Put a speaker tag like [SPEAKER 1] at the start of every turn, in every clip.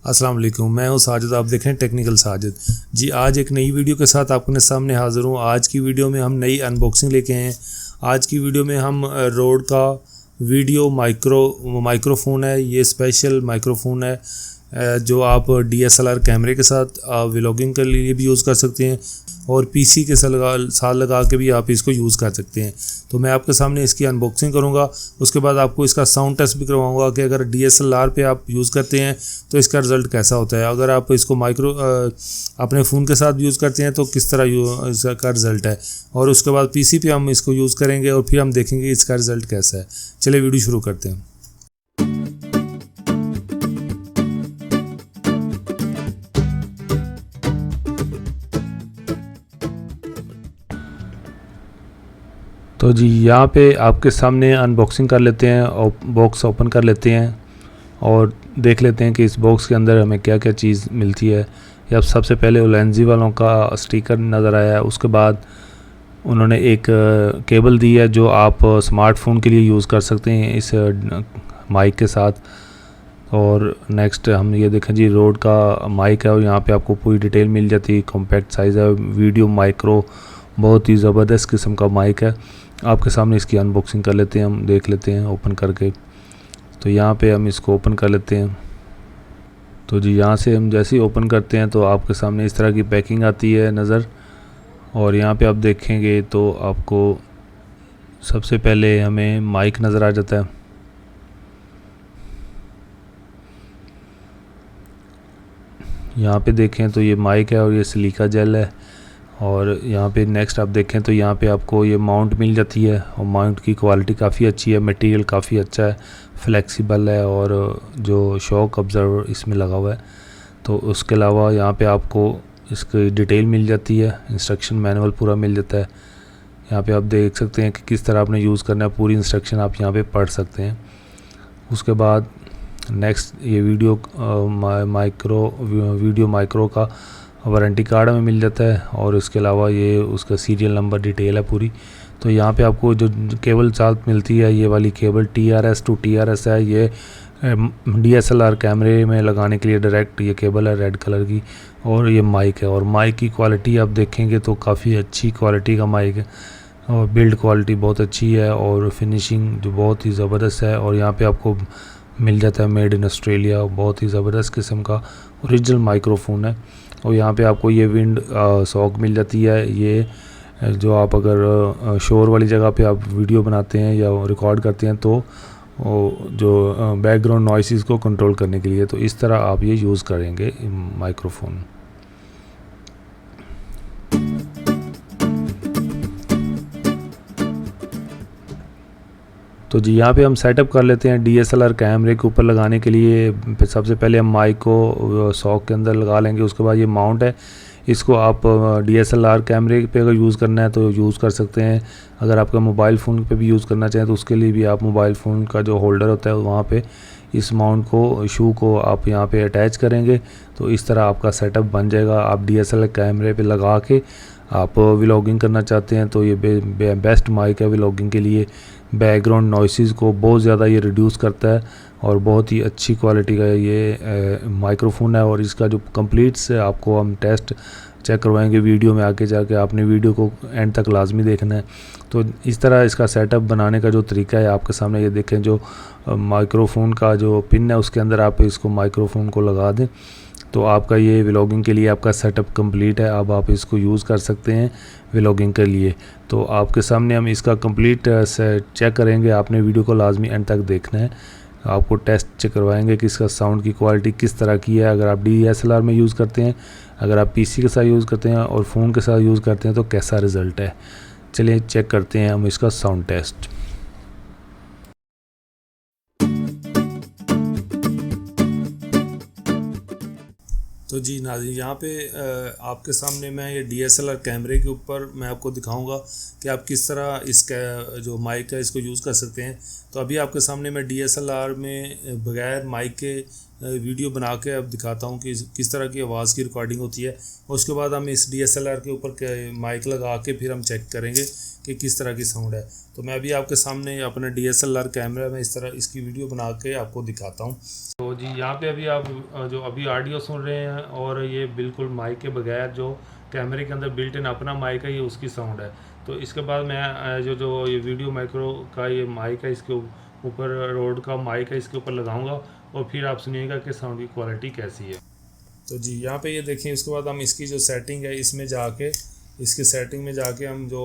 [SPEAKER 1] अस्सलाम वालेकुम, मैं हूं साजिद। आप देख रहे हैं टेक्निकल साजिद जी। आज एक नई वीडियो के साथ आपके सामने हाज़िर हूं। आज की वीडियो में हम नई अनबॉक्सिंग लेके आए हैं। आज की वीडियो में हम रोड का वीडियो माइक्रोफ़ोन है। ये स्पेशल माइक्रोफ़ोन है जो आप DSLR कैमरे के साथ व्लॉगिंग के लिए भी यूज़ कर सकते हैं और PC के साथ लगा के भी आप इसको यूज़ कर सकते हैं। तो मैं आपके सामने इसकी अनबॉक्सिंग करूंगा, उसके बाद आपको इसका साउंड टेस्ट भी करवाऊंगा कि अगर DSLR पे आप यूज़ करते हैं तो इसका रिज़ल्ट कैसा होता है। अगर आप इसको अपने फ़ोन के साथ यूज़ करते हैं तो किस तरह इसका रिज़ल्ट है, और उसके बाद PC पे हम इसको यूज़ करेंगे और फिर हम देखेंगे इसका रिज़ल्ट कैसा है। चलिए वीडियो शुरू करते हैं। तो जी यहाँ पे आपके सामने अनबॉक्सिंग कर लेते हैं और बॉक्स ओपन कर लेते हैं और देख लेते हैं कि इस बॉक्स के अंदर हमें क्या क्या चीज़ मिलती है। या सबसे पहले ओलेंजी वालों का स्टिकर नज़र आया है। उसके बाद उन्होंने एक केबल दी है जो आप स्मार्टफोन के लिए यूज़ कर सकते हैं इस माइक के साथ। और नेक्स्ट हम ये देखें जी, रोड का माइक है और यहाँ पे आपको पूरी डिटेल मिल जाती है। कॉम्पैक्ट साइज़ है, वीडियो माइक्रो, बहुत ही ज़बरदस्त किस्म का माइक है। आपके सामने इसकी अनबॉक्सिंग कर लेते हैं, हम देख लेते हैं ओपन करके। तो यहाँ पे हम इसको ओपन कर लेते हैं। तो जी यहाँ से हम जैसे ही ओपन करते हैं तो आपके सामने इस तरह की पैकिंग आती है नज़र। और यहाँ पे आप देखेंगे तो आपको सबसे पहले हमें माइक नज़र आ जाता है। यहाँ पे देखें तो ये माइक है और ये सिलिका जेल है। और यहाँ पे नेक्स्ट आप देखें तो यहाँ पे आपको ये माउंट मिल जाती है और माउंट की क्वालिटी काफ़ी अच्छी है, मटेरियल काफ़ी अच्छा है, फ्लेक्सिबल है और जो शॉक ऑब्जर्वर इसमें लगा हुआ है। तो उसके अलावा यहाँ पे आपको इसकी डिटेल मिल जाती है, इंस्ट्रक्शन मैनुअल पूरा मिल जाता है। यहाँ पे आप देख सकते हैं कि किस तरह आपने यूज़ करना है, पूरी इंस्ट्रक्शन आप यहाँ पे पढ़ सकते हैं। उसके बाद नेक्स्ट ये वीडियो माइक्रो का वारंटी कार्ड में मिल जाता है। और इसके अलावा ये उसका सीरियल नंबर डिटेल है पूरी। तो यहाँ पे आपको जो केबल साथ मिलती है, ये वाली केबल TRS टू TRS है। ये DSLR कैमरे में लगाने के लिए डायरेक्ट ये केबल है रेड कलर की। और ये माइक है और माइक की क्वालिटी आप देखेंगे तो काफ़ी अच्छी क्वालिटी का माइक है और बिल्ड क्वालिटी बहुत अच्छी है और फिनिशिंग जो बहुत ही ज़बरदस्त है। और यहाँ पे आपको मिल जाता है मेड इन ऑस्ट्रेलिया, बहुत ही ज़बरदस्त किस्म का ओरिजिनल माइक्रोफोन है। और यहाँ पे आपको ये विंड सॉक मिल जाती है। ये जो आप अगर शोर वाली जगह पे आप वीडियो बनाते हैं या रिकॉर्ड करते हैं तो जो बैकग्राउंड नॉइसेस को कंट्रोल करने के लिए, तो इस तरह आप ये यूज़ करेंगे माइक्रोफोन। तो जी यहाँ पे हम सेटअप कर लेते हैं DSLR कैमरे के ऊपर लगाने के लिए। सबसे पहले हम माइक को सॉक के अंदर लगा लेंगे। उसके बाद ये माउंट है, इसको आप DSLR कैमरे पे अगर यूज़ करना है तो यूज़ कर सकते हैं। अगर आपका मोबाइल फ़ोन पे भी यूज़ करना चाहें तो उसके लिए भी आप मोबाइल फ़ोन का जो होल्डर होता है वहाँ पे इस माउंट को, शू को आप यहाँ पे अटैच करेंगे तो इस तरह आपका सेटअप बन जाएगा। आप DSLR कैमरे पे लगा के आप व्लॉगिंग करना चाहते हैं तो ये बेस्ट माइक है व्लॉगिंग के लिए। बैकग्राउंड नॉइसेस को बहुत ज़्यादा ये रिड्यूस करता है और बहुत ही अच्छी क्वालिटी का ये माइक्रोफोन है। और इसका जो कंप्लीट से आपको हम टेस्ट चेक करवाएंगे वीडियो में, आगे जाके आपने वीडियो को एंड तक लाजमी देखना है। तो इस तरह इसका सेटअप बनाने का जो तरीका है आपके सामने ये देखें। जो माइक्रोफोन का जो पिन है उसके अंदर आप इसको माइक्रोफोन को लगा दें तो आपका ये व्लॉगिंग के लिए आपका सेटअप कंप्लीट है। अब आप इसको यूज़ कर सकते हैं व्लॉगिंग के लिए। तो आपके सामने हम इसका कंप्लीट चेक करेंगे, आपने वीडियो को लाजमी एंड तक देखना है। आपको टेस्ट चेक करवाएंगे कि इसका साउंड की क्वालिटी किस तरह की है। अगर आप DSLR में यूज़ करते हैं, अगर आप PC के साथ यूज़ करते हैं और फ़ोन के साथ यूज़ करते हैं तो कैसा रिज़ल्ट है। चलिए चेक करते हैं हम इसका साउंड टेस्ट। तो जी नाज़रीन, यहाँ पे आपके सामने मैं ये DSLR कैमरे के ऊपर मैं आपको दिखाऊंगा कि आप किस तरह जो माइक है इसको यूज़ कर सकते हैं। तो अभी आपके सामने मैं DSLR में बगैर माइक के वीडियो बना के अब दिखाता हूँ कि किस तरह की आवाज़ की रिकॉर्डिंग होती है। उसके बाद हम इस DSLR के ऊपर माइक लगा के फिर हम चेक करेंगे कि किस तरह की साउंड है। तो मैं अभी आपके सामने अपना DSLR कैमरा में इस तरह इसकी वीडियो बना के आपको दिखाता हूँ। तो जी यहाँ पे अभी आप जो अभी ऑडियो सुन रहे हैं और ये बिल्कुल माइक के बगैर जो कैमरे के अंदर बिल्ट इन अपना माइक है, ये उसकी साउंड है। तो इसके बाद मैं जो ये वीडियो माइक्रो का ये माइक है, इसके ऊपर रोड का माइक है, इसके ऊपर लगाऊंगा और फिर आप सुनिएगा कि साउंड की क्वालिटी कैसी है। तो जी यहाँ पे ये देखें, उसके बाद हम इसकी जो सेटिंग है इसमें जाके इसकी सेटिंग में जाके हम जो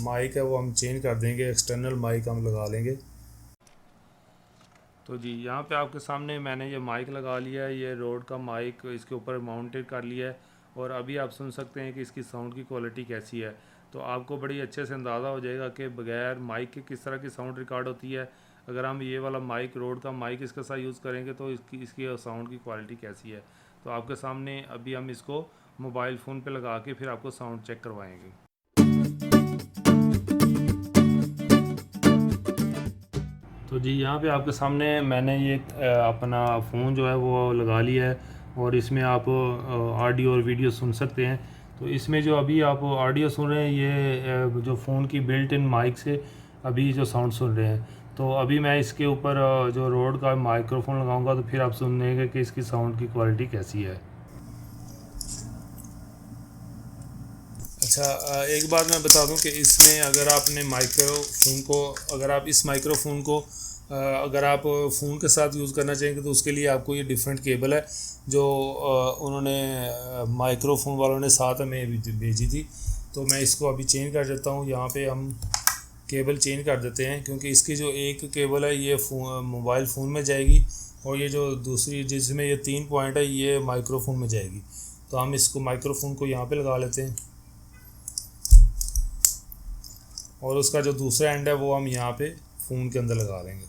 [SPEAKER 1] माइक है वो हम चेंज कर देंगे, एक्सटर्नल माइक हम लगा लेंगे। तो जी यहाँ पे आपके सामने मैंने ये माइक लगा लिया है, ये रोड का माइक इसके ऊपर माउंटेड कर लिया है और अभी आप सुन सकते हैं कि इसकी साउंड की क्वालिटी कैसी है। तो आपको बड़ी अच्छे से अंदाज़ा हो जाएगा कि बगैर माइक के किस तरह की साउंड रिकॉर्ड होती है। अगर हम ये वाला माइक, रोड का माइक इसके साथ यूज़ करेंगे तो इसकी साउंड की क्वालिटी कैसी है। तो आपके सामने अभी हम इसको मोबाइल फ़ोन पे लगा के फिर आपको साउंड चेक करवाएंगे। तो जी यहाँ पे आपके सामने मैंने ये अपना फ़ोन जो है वो लगा लिया है और इसमें आप ऑडियो और वीडियो सुन सकते हैं। तो इसमें जो अभी आप ऑडियो सुन रहे हैं ये जो फ़ोन की बिल्ट इन माइक से अभी जो साउंड सुन रहे हैं। तो अभी मैं इसके ऊपर जो रोड का माइक्रोफोन लगाऊंगा तो फिर आप सुनेंगे कि इसकी साउंड की क्वालिटी कैसी है। अच्छा, एक बात मैं बता दूं कि इसमें अगर आपने माइक्रोफोन को अगर आप फ़ोन के साथ यूज़ करना चाहेंगे तो उसके लिए आपको ये डिफरेंट केबल है जो उन्होंने माइक्रोफोन वालों ने साथ हमें भेजी थी। तो मैं इसको अभी चेंज कर देता हूँ। यहाँ पे हम केबल चेंज कर देते हैं क्योंकि इसकी जो एक केबल है ये मोबाइल फ़ोन में जाएगी और ये जो दूसरी जिसमें ये 3 पॉइंट है ये माइक्रोफोन में जाएगी। तो हम इसको माइक्रोफोन को यहाँ पे लगा लेते हैं और उसका जो दूसरा एंड है वो हम यहाँ पे फ़ोन के अंदर लगा देंगे।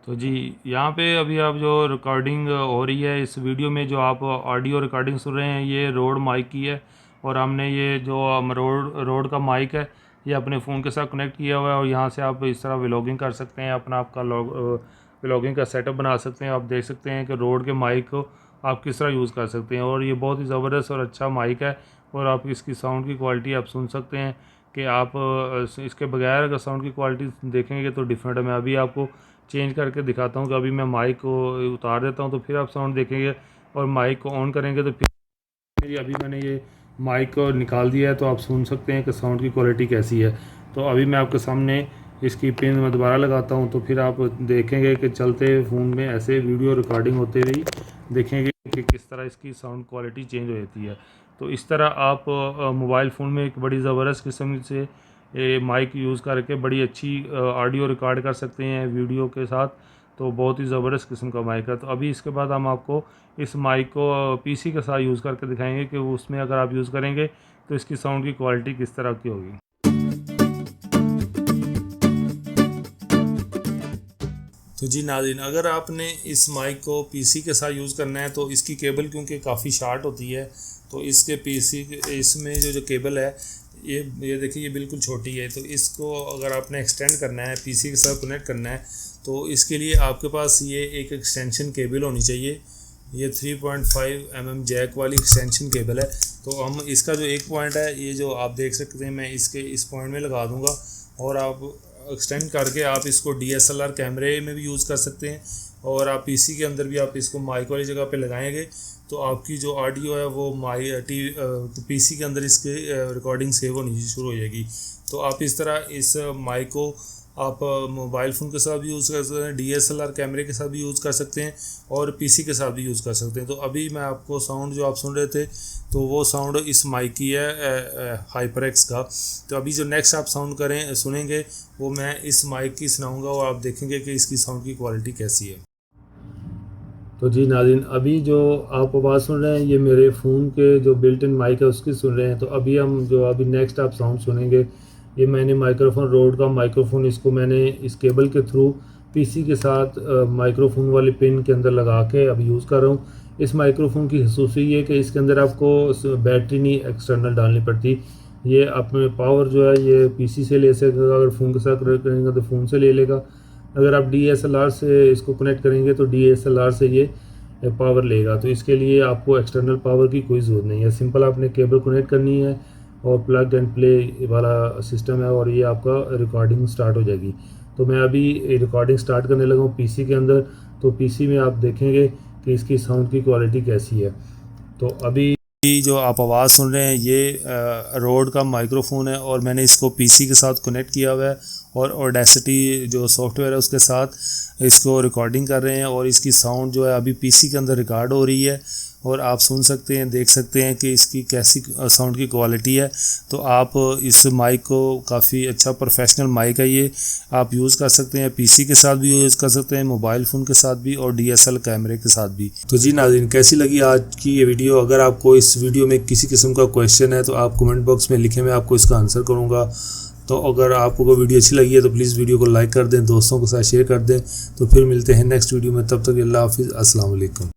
[SPEAKER 1] तो जी यहाँ पे अभी आप जो रिकॉर्डिंग हो रही है इस वीडियो में, जो आप ऑडियो रिकॉर्डिंग सुन रहे हैं ये रोड माइक की है और हमने ये जो रोड का माइक है ये अपने फ़ोन के साथ कनेक्ट किया हुआ है और यहाँ से आप इस तरह व्लॉगिंग कर सकते हैं, अपना आपका व्लॉगिंग का सेटअप बना सकते हैं। आप देख सकते हैं कि रोड के माइक को आप किस तरह यूज़ कर सकते हैं और ये बहुत ही ज़बरदस्त और अच्छा माइक है और आप इसकी साउंड की क्वालिटी आप सुन सकते हैं कि आप इसके बगैर अगर साउंड की क्वालिटी देखेंगे तो डिफरेंट है। मैं अभी आपको चेंज करके दिखाता हूँ कि अभी मैं माइक को उतार देता हूँ तो फिर आप साउंड देखेंगे और माइक को ऑन करेंगे तो फिर अभी मैंने ये माइक को निकाल दिया है तो आप सुन सकते हैं कि साउंड की क्वालिटी कैसी है। तो अभी मैं आपके सामने इसकी पिन में दोबारा लगाता हूँ तो फिर आप देखेंगे कि चलते फ़ोन में ऐसे वीडियो रिकॉर्डिंग होते हुए देखेंगे कि किस तरह इसकी साउंड क्वालिटी चेंज हो जाती है। तो इस तरह आप मोबाइल फ़ोन में एक बड़ी ज़बरदस्त किस्म से माइक यूज़ करके बड़ी अच्छी ऑडियो रिकॉर्ड कर सकते हैं वीडियो के साथ। तो बहुत ही ज़बरदस्त किस्म का माइक है। तो अभी इसके बाद हम आपको इस माइक को पीसी के साथ यूज़ करके दिखाएंगे कि उसमें अगर आप यूज़ करेंगे तो इसकी साउंड की क्वालिटी किस तरह की होगी। तो जी नाज़रीन, अगर आपने इस माइक को पीसी के साथ यूज़ करना है तो इसकी केबल क्योंकि काफ़ी शार्ट होती है तो इसके पीसी इसमें जो केबल है ये देखिए ये बिल्कुल छोटी है। तो इसको अगर आपने एक्सटेंड करना है, पीसी के साथ कनेक्ट करना है तो इसके लिए आपके पास ये एक एक्सटेंशन केबल होनी चाहिए। ये 3.5 mm जैक वाली एक्सटेंशन केबल है। तो हम इसका जो एक पॉइंट है ये जो आप देख सकते हैं मैं इसके इस पॉइंट में लगा दूंगा और आप एक्सटेंड करके आप इसको DSLR कैमरे में भी यूज़ कर सकते हैं और आप पीसी के अंदर भी आप इसको माइक वाली जगह पे लगाएंगे तो आपकी जो ऑडियो है वो पीसी के अंदर इसके रिकॉर्डिंग सेव होनी शुरू हो जाएगी। तो आप इस तरह इस माइक को आप मोबाइल फ़ोन के साथ भी यूज़ कर सकते हैं, DSLR कैमरे के साथ भी यूज़ कर सकते हैं और पीसी के साथ भी यूज़ कर सकते हैं। तो अभी मैं आपको साउंड जो आप सुन रहे थे तो वो साउंड इस माइक की है HyperX का। तो अभी जो नेक्स्ट आप साउंड सुनेंगे वो मैं इस माइक की सुनाऊंगा और आप देखेंगे कि इसकी साउंड की क्वालिटी कैसी है। तो जी नाज़रीन, अभी जो आप आवाज़ सुन रहे हैं ये मेरे फ़ोन के जो बिल्ट इन माइक है उसकी सुन रहे हैं। तो अभी नेक्स्ट आप साउंड सुनेंगे ये मैंने माइक्रोफोन, रोड का माइक्रोफोन, इसको मैंने इस केबल के थ्रू पीसी के साथ माइक्रोफोन वाली पिन के अंदर लगा के अभी यूज़ कर रहा हूँ। इस माइक्रोफोन की खसूसी ये है कि इसके अंदर आपको बैटरी नहीं एक्सटर्नल डालनी पड़ती। ये अपने पावर जो है ये पीसी से ले सकेगा, अगर फ़ोन के साथ कनेक्ट करेंगे तो फ़ोन से ले लेगा। अगर आप DSLR से इसको कनेक्ट करेंगे तो DSLR से ये पावर लेगा। तो इसके लिए आपको एक्सटर्नल पावर की कोई ज़रूरत नहीं है, सिंपल आपने केबल कनेक्ट करनी है और प्लग एंड प्ले वाला सिस्टम है और ये आपका रिकॉर्डिंग स्टार्ट हो जाएगी। तो मैं अभी रिकॉर्डिंग स्टार्ट करने लगा हूँ पीसी के अंदर। तो पीसी में आप देखेंगे कि इसकी साउंड की क्वालिटी कैसी है। तो अभी जो आप आवाज़ सुन रहे हैं ये रोड का माइक्रोफोन है और मैंने इसको पीसी के साथ कनेक्ट किया हुआ है और ऑडेसिटी जो सॉफ्टवेयर है उसके साथ इसको रिकॉर्डिंग कर रहे हैं और इसकी साउंड जो है अभी पीसी के अंदर रिकॉर्ड हो रही है और आप सुन सकते हैं, देख सकते हैं कि इसकी कैसी साउंड की क्वालिटी है। तो आप इस माइक को काफ़ी अच्छा प्रोफेशनल माइक है, ये आप यूज़ कर सकते हैं, पीसी के साथ भी यूज़ कर सकते हैं, मोबाइल फ़ोन के साथ भी और DSLR कैमरे के साथ भी। तो जी नाज़रीन, कैसी लगी आज की ये वीडियो? अगर आपको इस वीडियो में किसी किस्म का क्वेश्चन है तो आप कमेंट बॉक्स में लिखें, मैं आपको इसका आंसर करूँगा। तो अगर आपको वीडियो अच्छी लगी है तो प्लीज़ वीडियो को लाइक कर दें, दोस्तों के साथ शेयर कर दें। तो फिर मिलते हैं नेक्स्ट वीडियो में, तब तक अल्लाह हाफिज़, अस्सलाम वालेकुम।